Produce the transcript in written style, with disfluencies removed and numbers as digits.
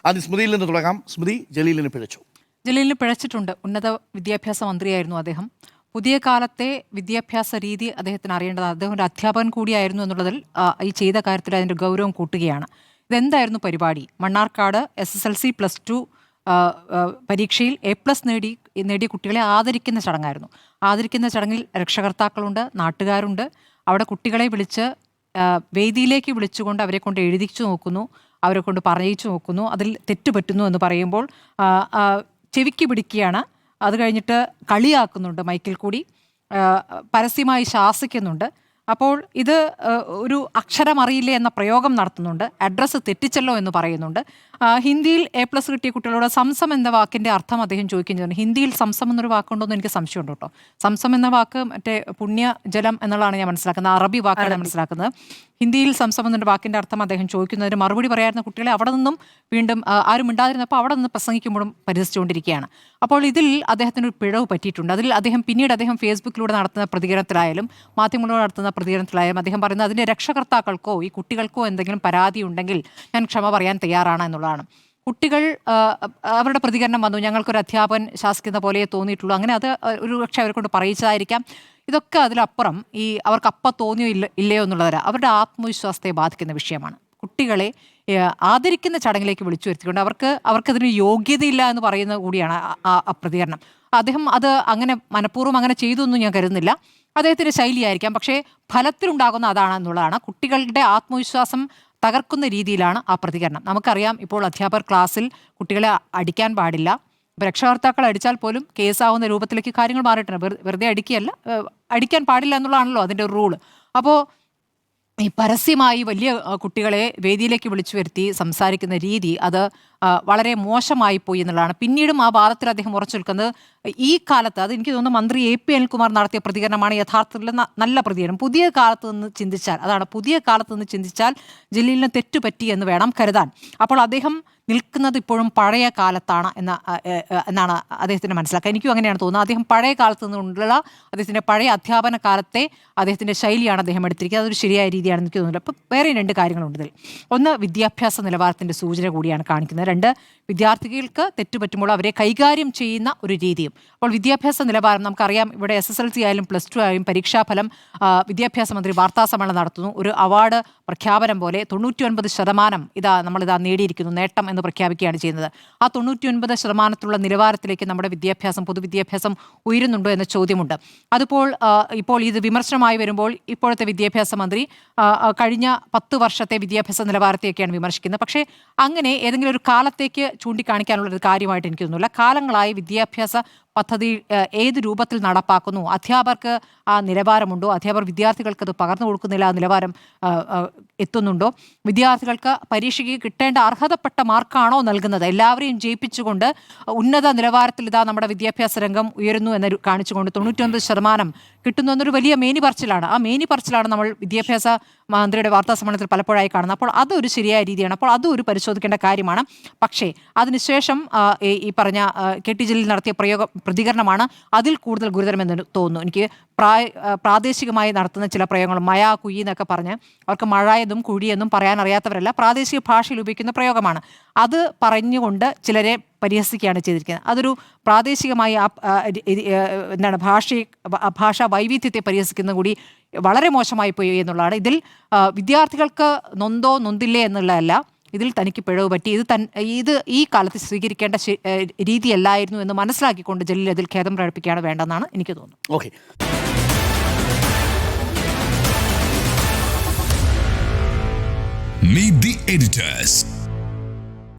ആദ്യം സ്മൃതിയിൽ നിന്ന് തുടങ്ങാം. സ്മൃതി, ജലീലിന് പിഴച്ചു. ജലീലിന് പിഴച്ചിട്ടുണ്ട്. ഉന്നത വിദ്യാഭ്യാസ മന്ത്രിയായിരുന്നു അദ്ദേഹം. പുതിയ കാലത്തെ വിദ്യാഭ്യാസ രീതി അദ്ദേഹത്തിന് അറിയേണ്ടത്. അദ്ദേഹം ഒരു അധ്യാപകൻ കൂടിയായിരുന്നു എന്നുള്ളതിൽ ഈ ചെയ്ത കാര്യത്തിൽ അതിൻ്റെ ഗൗരവം കൂട്ടുകയാണ്. ഇതെന്തായിരുന്നു പരിപാടി? മണ്ണാർക്കാട് SSLC+2 പരീക്ഷയിൽ A+ നേടിയ കുട്ടികളെ ആദരിക്കുന്ന ചടങ്ങായിരുന്നു. ആദരിക്കുന്ന ചടങ്ങിൽ രക്ഷകർത്താക്കളുണ്ട്, നാട്ടുകാരുണ്ട്. അവിടെ കുട്ടികളെ വിളിച്ച് വേദിയിലേക്ക് വിളിച്ചുകൊണ്ട് അവരെ കൊണ്ട് എഴുതിച്ചു നോക്കുന്നു, അവരെ കൊണ്ട് പറയിച്ചു നോക്കുന്നു. അതിൽ തെറ്റുപറ്റുന്നു എന്ന് പറയുമ്പോൾ ചെവിക്ക് പിടിക്കുകയാണ്. അത് കഴിഞ്ഞിട്ട് കളിയാക്കുന്നുണ്ട്, മൈക്കിൽ കൂടി പരസ്യമായി ശാസിക്കുന്നുണ്ട്. അപ്പോൾ ഇത് ഒരു അക്ഷരം അറിയില്ല എന്ന പ്രയോഗം നടത്തുന്നുണ്ട്. അഡ്രസ്സ് തെറ്റിച്ചല്ലോ എന്ന് പറയുന്നുണ്ട്. ഹിന്ദിയിൽ A+ കിട്ടിയ കുട്ടികളോട് സംസം എന്ന വാക്കിൻ്റെ അർത്ഥം അദ്ദേഹം ചോദിക്കുന്നത്. ഹിന്ദിയിൽ സംസം എന്നൊരു വാക്കുണ്ടോ എന്ന് എനിക്ക് സംശയമുണ്ട് കേട്ടോ. സംസം എന്ന വാക്ക് മറ്റേ പുണ്യജലം എന്നുള്ളതാണ് ഞാൻ മനസ്സിലാക്കുന്നത്. അറബി വാക്കാണ് മനസ്സിലാക്കുന്നത്. ഹിന്ദിയിൽ സംസം എന്നൊരു വാക്കിൻ്റെ അർത്ഥം അദ്ദേഹം ചോദിക്കുന്നതിന് മറുപടി പറയായിരുന്ന കുട്ടികളെ അവിടെ നിന്നും വീണ്ടും ആരും മിണ്ടാതിരുന്നപ്പോൾ അവിടെ നിന്ന് പ്രസംഗിക്കുമ്പോഴും പരിഹസിച്ചുകൊണ്ടിരിക്കുകയാണ്. അപ്പോൾ ഇതിൽ അദ്ദേഹത്തിനൊരു പിഴവ് പറ്റിയിട്ടുണ്ട്. അതിൽ പിന്നീട് അദ്ദേഹം ഫേസ്ബുക്കിലൂടെ നടത്തുന്ന പ്രതികരണത്തിലായാലും മാധ്യമങ്ങളോട് നടത്തുന്ന പ്രതികരണത്തിലായാലും അദ്ദേഹം പറയുന്നത് അതിൻ്റെ രക്ഷകർത്താക്കൾക്കോ ഈ കുട്ടികൾക്കോ എന്തെങ്കിലും പരാതി ഉണ്ടെങ്കിൽ ഞാൻ ക്ഷമ പറയാൻ തയ്യാറാണ് എന്നുള്ളതാണ്. കുട്ടികൾ അവരുടെ പ്രതികരണം വന്നു, ഞങ്ങൾക്കൊരു അധ്യാപകൻ ശാസിക്കുന്ന പോലെ തോന്നിയിട്ടുള്ളൂ. അങ്ങനെ അത് ഒരു പക്ഷേ അവരെ കൊണ്ട് പറയിച്ചതായിരിക്കാം. ഇതൊക്കെ അതിലപ്പുറം അവർക്ക് അപ്പം തോന്നിയോ ഇല്ലയോ എന്നുള്ളതല്ല, അവരുടെ ആത്മവിശ്വാസത്തെ ബാധിക്കുന്ന വിഷയമാണ്. കുട്ടികളെ ആദരിക്കുന്ന ചടങ്ങിലേക്ക് വിളിച്ചു വരുത്തിക്കൊണ്ട് അവർക്കതിന് യോഗ്യതയില്ല എന്ന് പറയുന്നത് കൂടിയാണ് ആ പ്രതികരണം. അദ്ദേഹം അത് അങ്ങനെ മനഃപൂർവ്വം അങ്ങനെ ചെയ്തു എന്നും ഞാൻ കരുതുന്നില്ല. അദ്ദേഹത്തിൻ്റെ ശൈലിയായിരിക്കാം. പക്ഷേ ഫലത്തിലുണ്ടാകുന്ന അതാണെന്നുള്ളതാണ്. കുട്ടികളുടെ ആത്മവിശ്വാസം തകർക്കുന്ന രീതിയിലാണ് ആ പ്രതികരണം. നമുക്കറിയാം, ഇപ്പോൾ അധ്യാപകർ ക്ലാസ്സിൽ കുട്ടികളെ അടിക്കാൻ പാടില്ല. രക്ഷകർത്താക്കൾ അടിച്ചാൽ പോലും കേസാവുന്ന രൂപത്തിലേക്ക് കാര്യങ്ങൾ മാറിയിട്ടുണ്ട്. വെറുതെ അടിക്കുകയല്ല, അടിക്കാൻ പാടില്ല എന്നുള്ളതാണല്ലോ അതിൻ്റെ ഒരു റൂള്. അപ്പോൾ ഈ പരസ്യമായി വലിയ കുട്ടികളെ വേദിയിലേക്ക് വിളിച്ചു വരുത്തി സംസാരിക്കുന്ന രീതി അത് വളരെ മോശമായി പോയി എന്നുള്ളതാണ്. പിന്നീടും ആ വാദത്തിൽ അദ്ദേഹം ഉറച്ചു നിൽക്കുന്നത് ഈ കാലത്ത്, അത് എനിക്ക് തോന്നുന്നു മന്ത്രി AP അനിൽകുമാർ നടത്തിയ പ്രതികരണമാണ് യഥാർത്ഥത്തിൽ നല്ല പ്രതികരണം. പുതിയ കാലത്ത് നിന്ന് ചിന്തിച്ചാൽ ജലീലിന് തെറ്റുപറ്റി എന്ന് വേണം കരുതാൻ. അപ്പോൾ അദ്ദേഹം നിൽക്കുന്നത് ഇപ്പോഴും പഴയ കാലത്താണ് എന്നാണ് അദ്ദേഹത്തിന് മനസ്സിലാക്കുക. എനിക്കും അങ്ങനെയാണ് തോന്നുന്നത്. അദ്ദേഹം പഴയ കാലത്ത് നിന്നുള്ള അദ്ദേഹത്തിൻ്റെ പഴയ അധ്യാപന കാലത്തെ അദ്ദേഹത്തിൻ്റെ ശൈലിയാണ് അദ്ദേഹം എടുത്തിരിക്കുന്നത്. അതൊരു ശരിയായ രീതിയാണെന്ന് എനിക്ക് തോന്നുന്നില്ല. അപ്പോൾ വേറെ 2 കാര്യങ്ങളുണ്ട് ഇതിൽ. ഒന്ന്, വിദ്യാഭ്യാസ നിലവാരത്തിൻ്റെ സൂചന കൂടിയാണ് കാണിക്കുന്നത്. 2, വിദ്യാർത്ഥികൾക്ക് തെറ്റുപറ്റുമ്പോൾ അവരെ കൈകാര്യം ചെയ്യുന്ന ഒരു രീതിയും. അപ്പോൾ വിദ്യാഭ്യാസ നിലവാരം നമുക്കറിയാം. ഇവിടെ SSLC ആയാലും +2 ആയാലും പരീക്ഷാഫലം വിദ്യാഭ്യാസ മന്ത്രി വാർത്താസമ്മേളനം നടത്തുന്നു. ഒരു അവാർഡ് പ്രഖ്യാപനം പോലെ 99% നമ്മളിതാ നേടിയിരിക്കുന്നു, നേട്ടം എന്ന് പ്രഖ്യാപിക്കുകയാണ് ചെയ്യുന്നത്. ആ 99% നിലവാരത്തിലേക്ക് നമ്മുടെ പൊതുവിദ്യാഭ്യാസം ഉയരുന്നുണ്ടോ എന്ന ചോദ്യമുണ്ട്. ഇപ്പോൾ ഇത് വിമർശനമായി വരുമ്പോൾ ഇപ്പോഴത്തെ വിദ്യാഭ്യാസ മന്ത്രി കഴിഞ്ഞ 10 വർഷത്തെ വിദ്യാഭ്യാസ നിലവാരത്തെയൊക്കെയാണ് വിമർശിക്കുന്നത്. പക്ഷേ അങ്ങനെ ഏതെങ്കിലും ഒരു കാലത്തേക്ക് ചൂണ്ടിക്കാണിക്കാനുള്ളൊരു കാര്യമായിട്ട് എനിക്ക് തോന്നുന്നില്ല. കാലങ്ങളായി വിദ്യാഭ്യാസ പദ്ധതി ഏത് രൂപത്തിൽ നടപ്പാക്കുന്നു, അധ്യാപകർക്ക് ആ നിലവാരമുണ്ടോ, അധ്യാപകർ വിദ്യാർത്ഥികൾക്ക് അത് പകർന്നു കൊടുക്കുന്നില്ല, ആ നിലവാരം എത്തുന്നുണ്ടോ, വിദ്യാർത്ഥികൾക്ക് പരീക്ഷയ്ക്ക് കിട്ടേണ്ട അർഹതപ്പെട്ട മാർക്കാണോ നൽകുന്നത്, എല്ലാവരെയും ജയിപ്പിച്ചുകൊണ്ട് ഉന്നത നിലവാരത്തിൽ നമ്മുടെ വിദ്യാഭ്യാസ രംഗം ഉയരുന്നു എന്ന് കാണിച്ചുകൊണ്ട് 99% കിട്ടുന്നു എന്നൊരു വലിയ മേനിപറച്ചിലാണ്. ആ മേനിപറച്ചിലാണ് നമ്മൾ വിദ്യാഭ്യാസ മന്ത്രിയുടെ വാർത്താ സമ്മേളനത്തിൽ പലപ്പോഴായി കാണുന്നത്. അപ്പോൾ അതൊരു ശരിയായ രീതിയാണ്. അപ്പോൾ അതും ഒരു പരിശോധിക്കേണ്ട കാര്യമാണ്. പക്ഷേ അതിനുശേഷം ഈ പറഞ്ഞ KT ജലീൽ നടത്തിയ പ്രതികരണമാണ് അതിൽ കൂടുതൽ ഗുരുതരമെന്ന് തോന്നുന്നു. എനിക്ക് പ്രാദേശികമായി നടത്തുന്ന ചില പ്രയോഗങ്ങൾ, മഴ കുഴി എന്നൊക്കെ പറഞ്ഞ് അവർക്ക് മഴയെന്നും കുഴിയെന്നും പറയാൻ അറിയാത്തവരല്ല, പ്രാദേശിക ഭാഷയിൽ ഉപയോഗിക്കുന്ന പ്രയോഗമാണ്. അത് പറഞ്ഞുകൊണ്ട് ചിലരെ പരിഹസിക്കുകയാണ് ചെയ്തിരിക്കുന്നത്. അതൊരു പ്രാദേശികമായി ഭാഷാ വൈവിധ്യത്തെ പരിഹസിക്കുന്ന കൂടി വളരെ മോശമായി പോയി എന്നുള്ളതാണ്. ഇതിൽ വിദ്യാർത്ഥികൾക്ക് നൊന്തോ നൊന്തില്ലേ എന്നുള്ളതല്ല, ഇതിൽ തനിക്ക് പിഴവ് പറ്റി, ഇത് ഈ കാലത്ത് സ്വീകരിക്കേണ്ട രീതിയല്ലായിരുന്നു എന്ന് മനസ്സിലാക്കിക്കൊണ്ട് ജലീൽ അതിൽ ഖേദം പ്രകടിപ്പിക്കുകയാണ് വേണ്ടെന്നാണ് എനിക്ക് തോന്നുന്നത്. ഓക്കെ. Meet the editors.